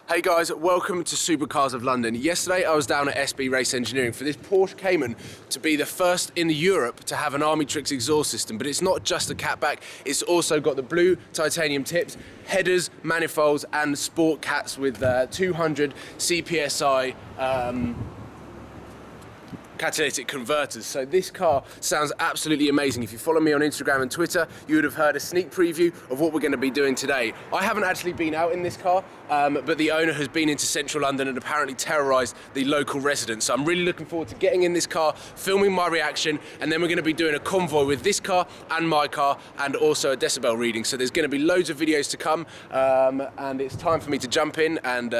Hey guys, welcome to Supercars of London. Yesterday I was down at SB Race Engineering for this Porsche Cayman to be the first in Europe to have an Armytrix exhaust system, but it's not just a catback, it's also got the blue titanium tips, headers, manifolds and sport cats with 200 CPSI catalytic converters. So this car sounds absolutely amazing. If you follow me on Instagram and Twitter, you would have heard a sneak preview of what we're going to be doing today. I haven't actually been out in this car, but the owner has been into central London and apparently terrorized the local residents. So I'm really looking forward to getting in this car, filming my reaction, and then we're going to be doing a convoy with this car and my car and also a decibel reading. So there's going to be loads of videos to come, and it's time for me to jump in and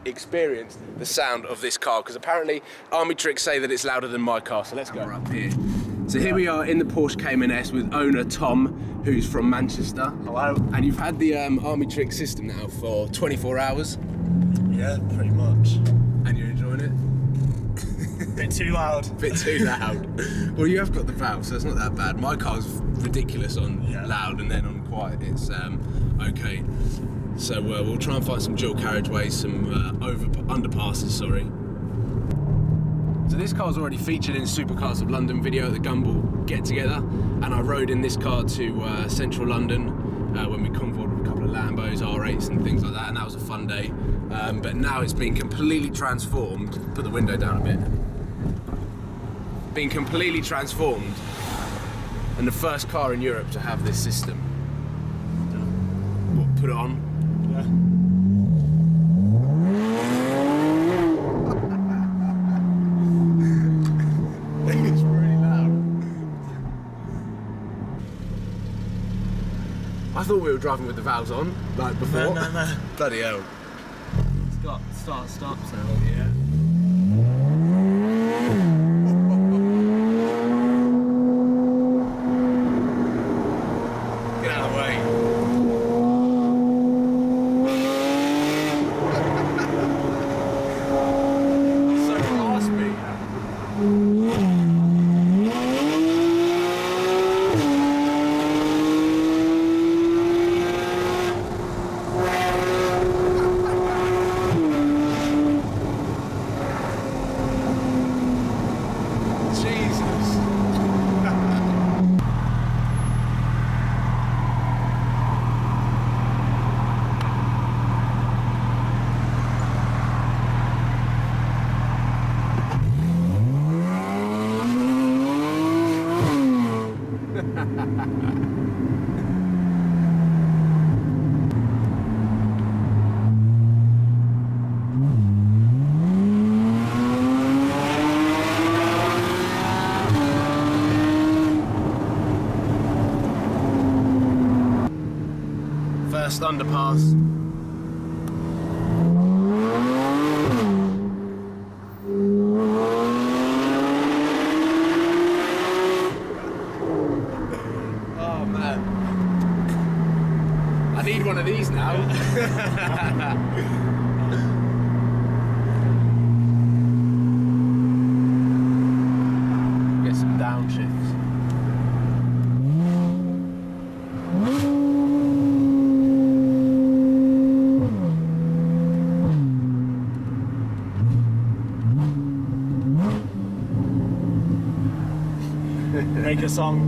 experience the sound of this car, because apparently Armytrix say that it's louder than my car. So let's go. We're up here. So here we are in the Porsche Cayman S with owner Tom, who's from Manchester. Hello. And you've had the Armytrix system now for 24 hours. Yeah, pretty much. And you're enjoying it? Bit too loud. Bit too loud. Well, you have got the valve, so it's not that bad. My car's ridiculous on loud, and then on quiet it's okay. So we'll try and find some dual carriageways, some underpasses, sorry. So this car's already featured in Supercars of London video at the Gumball get together, and I rode in this car to central London when we convoyed with a couple of Lambos, R8s and things like that, and that was a fun day. But now it's been completely transformed. Put the window down a bit. Been completely transformed, and the first car in Europe to have this system. What, put it on? Yeah. It's really loud. I thought we were driving with the valves on, like before. No. Bloody hell. It's got start-stop sound. Yeah. Get out of the way. So raspy. First underpass. Oh man, I need one of these now. Get some downshifts. Make a song.